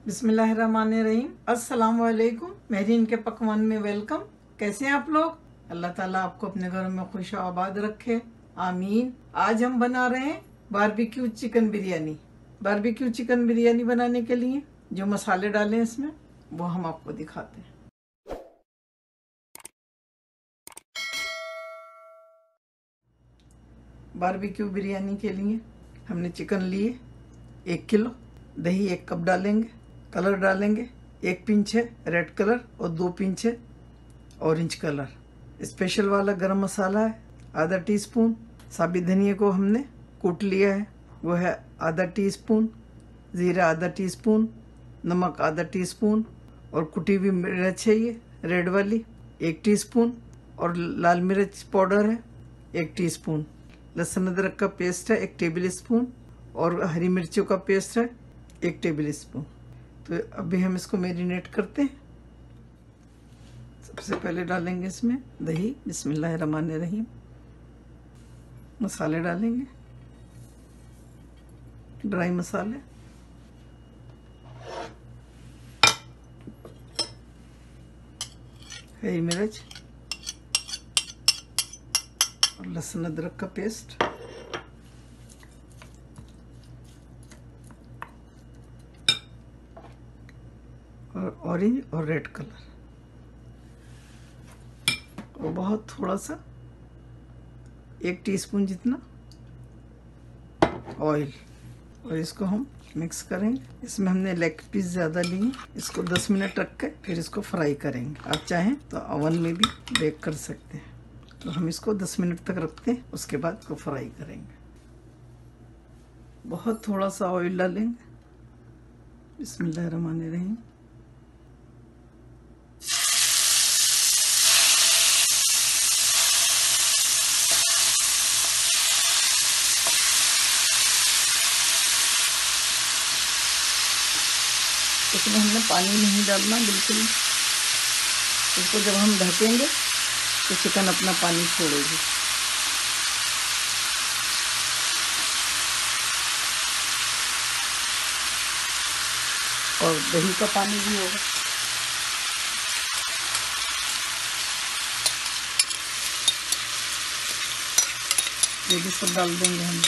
बिस्मिल्लाहिर्रहमानिर्रहीम। अस्सलाम वालेकुम। मेहरीन के पकवान में वेलकम। कैसे हैं आप लोग? अल्लाह ताला आपको अपने घरों में खुश आबाद रखे, आमीन। आज हम बना रहे हैं barbecue chicken biryani. Barbecue chicken biryani बनाने के लिए जो मसाले डाले हैं इसमें वो हम आपको दिखाते हैं। बारबेक्यू बिरयानी के लिए हमने चिकन लिए 1 किलो, दही 1 कप डालेंगे, कलर डालेंगे 1 पिंच है रेड कलर और 2 पिंच है ऑरेंज कलर। स्पेशल वाला गरम मसाला है आधा टीस्पून। साबित धनिया को हमने कूट लिया है, वो है आधा टीस्पून। ज़ीरा आधा टीस्पून, नमक आधा टीस्पून और कुटी हुई मिर्च है ये रेड वाली 1 टीस्पून और लाल मिर्च पाउडर है 1 टीस्पून। लहसुन अदरक का पेस्ट है 1 टेबल स्पून और हरी मिर्चों का पेस्ट है 1 टेबल स्पून। तो अभी हम इसको मैरिनेट करते हैं। सबसे पहले डालेंगे इसमें दही, बिस्मिल्लाहिर्रहमानिर्रहीम। मसाले डालेंगे, ड्राई मसाले, हरी मिर्च और लहसुन अदरक का पेस्ट, और ऑरेंज और रेड कलर, और बहुत थोड़ा सा 1 टीस्पून जितना ऑयल, और इसको हम मिक्स करेंगे। इसमें हमने लेग पीस ज़्यादा लिए, इसको 10 मिनट रख के फिर इसको फ्राई करेंगे। आप चाहें तो ओवन में भी बेक कर सकते हैं। तो हम इसको 10 मिनट तक रखते हैं, उसके बाद इसको फ्राई करेंगे। बहुत थोड़ा सा ऑयल डालेंगे, बिस्मिल्लाहिर्रहमानिर्रहीम। इसमें हमने पानी नहीं डालना बिल्कुल। इसको जब हम ढकेंगे तो चिकन अपना पानी छोड़ेगी। और दही का पानी भी होगा। ये भी सब डाल देंगे हम।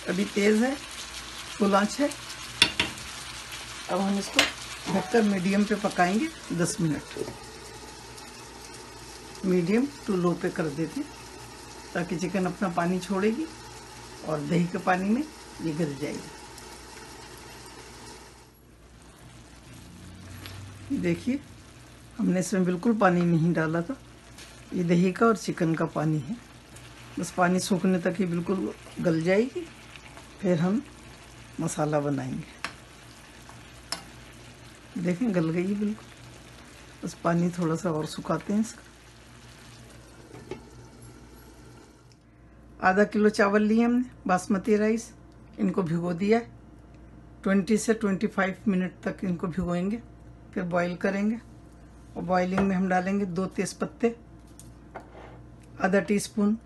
अभी तेज है, फुल आंच है। अब हम इसको ढककर मीडियम पे पकाएंगे 10 मिनट। मीडियम टू लो पे कर देते ताकि चिकन अपना पानी छोड़ेगी और दही के पानी में ये गल जाएगी। देखिए, हमने इसमें बिल्कुल पानी नहीं डाला था। ये दही का और चिकन का पानी है। बस पानी सूखने तक ही बिल्कुल गल जाएगी। फिर हम मसाला बनाएंगे। देखें, गल गई बिल्कुल। बस पानी थोड़ा सा और सुखाते हैं इसका। आधा किलो चावल लिए हमने बासमती राइस। इनको भिगो दिया है। 20 से 25 मिनट तक इनको भिगोएंगे, फिर बॉईल करेंगे। और बॉइलिंग में हम डालेंगे 2 तेज़पत्ते, आधा टीस्पून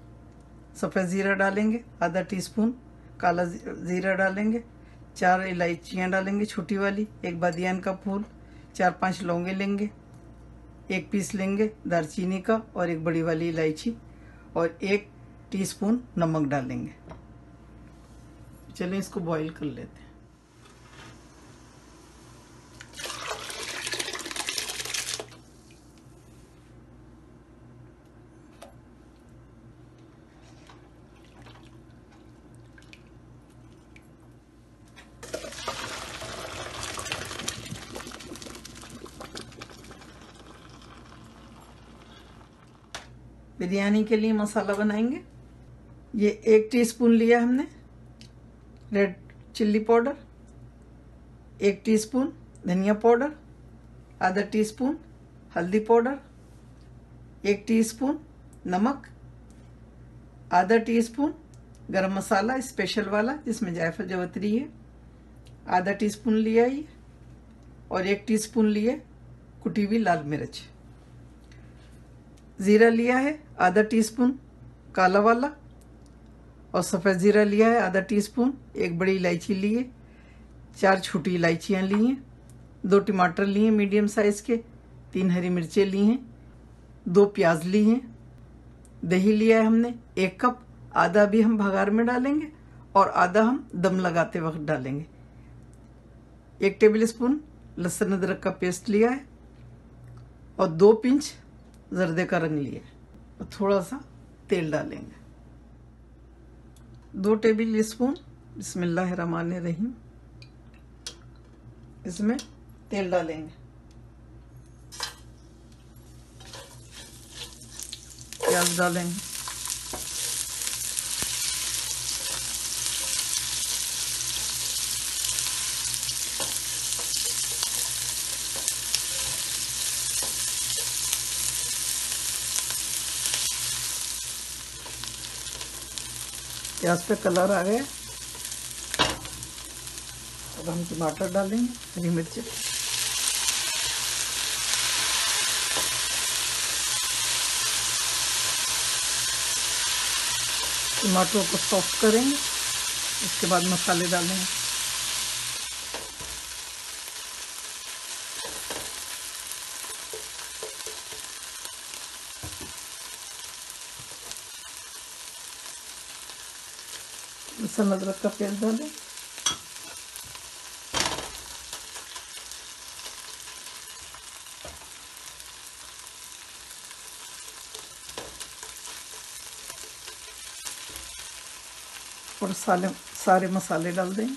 सफ़ेद ज़ीरा डालेंगे, आधा टीस्पून काला ज़ीरा डालेंगे, 4 इलायचियाँ डालेंगे छोटी वाली, 1 बादियान का फूल, 4-5 लौंगे लेंगे, 1 पीस लेंगे दालचीनी का और 1 बड़ी वाली इलायची, और 1 टीस्पून नमक डालेंगे। चलें इसको बॉईल कर लेते हैं। बिरयानी के लिए मसाला बनाएंगे। ये 1 टीस्पून लिया हमने रेड चिल्ली पाउडर, 1 टीस्पून धनिया पाउडर, आधा टीस्पून हल्दी पाउडर, 1 टीस्पून नमक, आधा टीस्पून गरम मसाला स्पेशल वाला जिसमें जायफल जवित्री है, आधा टीस्पून लिया ये, और 1 टीस्पून लिए कुटी हुई लाल मिर्च। जीरा लिया है आधा टीस्पून काला वाला, और सफ़ेद जीरा लिया है आधा टीस्पून। 1 बड़ी इलायची लिए, 4 छोटी इलायचियाँ ली हैं, 2 टमाटर लिए मीडियम साइज़ के, 3 हरी मिर्चें ली हैं, 2 प्याज ली हैं। दही लिया है हमने 1 कप, आधा भी हम भगार में डालेंगे और आधा हम दम लगाते वक्त डालेंगे। 1 टेबल स्पून लहसुन अदरक का पेस्ट लिया है, और 2 पिंच जर्दे का रंग लिया है, और थोड़ा सा तेल डालेंगे। 2 टेबल स्पून बिस्मिल्लाहिर्रहमानिर्रहीम इसमें तेल डालेंगे। प्याज डालेंगे, प्याज पे कलर आ गया। अब हम टमाटर डालेंगे, हरी मिर्च, टमाटरों को सॉफ्ट करेंगे, उसके बाद मसाले डालेंगे। लहसुन अदरक का पेस्ट डालें, और सारे मसाले डाल देंगे।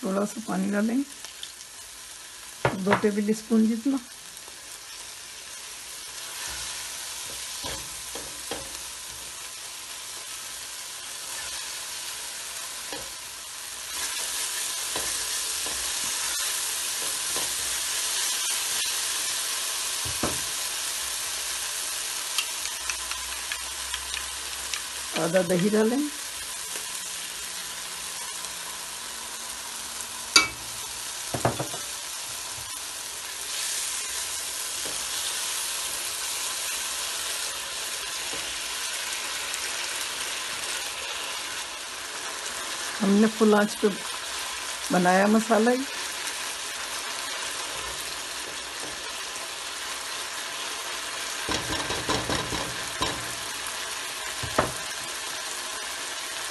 थोड़ा सा पानी डालेंगे, 2 टेबल स्पून जितना। आधा दही डालेंगे, हमने फुल आंच पे बनाया मसाला ही।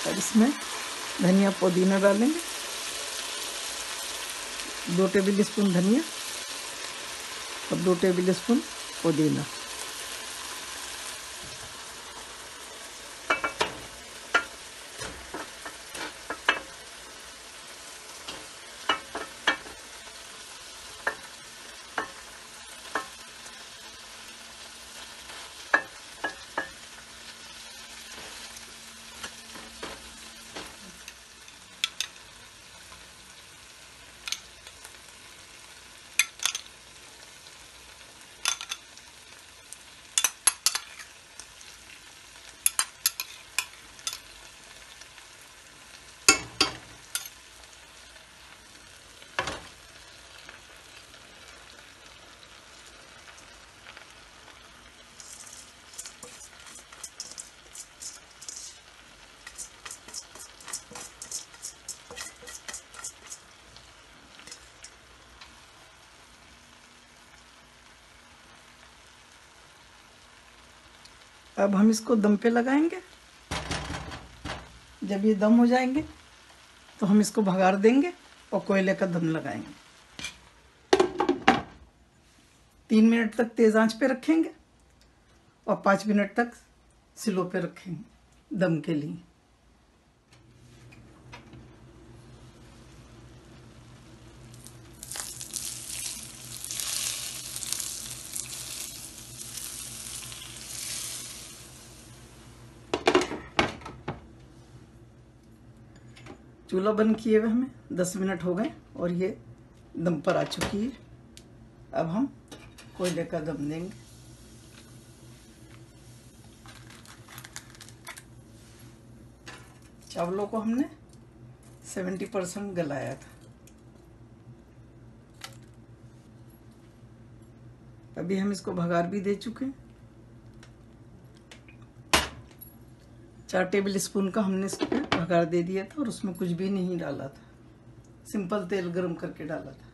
और इसमें धनिया पुदीना डालेंगे, 2 टेबल स्पून धनिया और 2 टेबल स्पून पुदीना। अब हम इसको दम पे लगाएंगे। जब ये दम हो जाएंगे तो हम इसको भगार देंगे और कोयले का दम लगाएंगे। 3 मिनट तक तेज आंच पे रखेंगे और 5 मिनट तक स्लो पे रखेंगे दम के लिए। चूल्हा बंद किए हुए हमें 10 मिनट हो गए और ये दम पर आ चुकी है। अब हम कोयले का दम देंगे। चावलों को हमने 70% गलाया था। अभी हम इसको भगार भी दे चुके हैं। 4 टेबल स्पून का हमने इसको भगार दे दिया था और उसमें कुछ भी नहीं डाला था, सिंपल तेल गरम करके डाला था।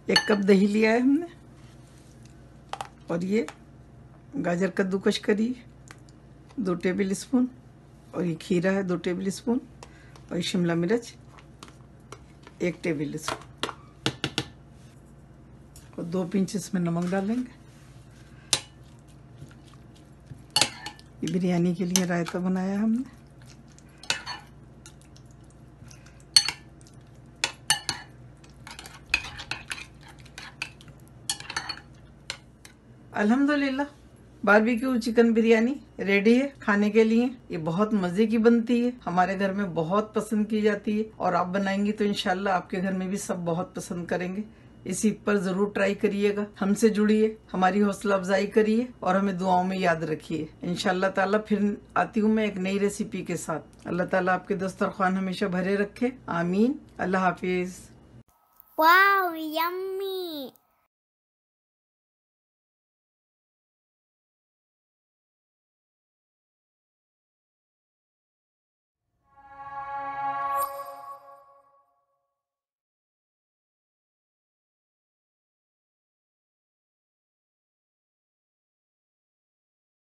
1 कप दही लिया है हमने और ये गाजर कद्दूकस करी 2 टेबल स्पून और ये खीरा है 2 टेबल स्पून और ये शिमला मिर्च 1 टेबल स्पून और 2 पिंच इसमें नमक डालेंगे। ये बिरयानी के लिए रायता बनाया हमने। अल्हम्दुलिल्लाह बारबेक्यू चिकन बिरयानी रेडी है खाने के लिए। ये बहुत मजे की बनती है, हमारे घर में बहुत पसंद की जाती है और आप बनाएंगी तो इंशाल्लाह आपके घर में भी सब बहुत पसंद करेंगे। इसी पर जरूर ट्राई करिएगा, हमसे जुड़िए, हमारी हौसला अफजाई करिए और हमें दुआओं में याद रखिए। इंशाल्लाह ताला फिर आती हूँ मैं एक नई रेसिपी के साथ। अल्लाह ताला आपके दस्तरखान हमेशा भरे रखे, आमीन। अल्लाह हाफिज। Wow, yummy!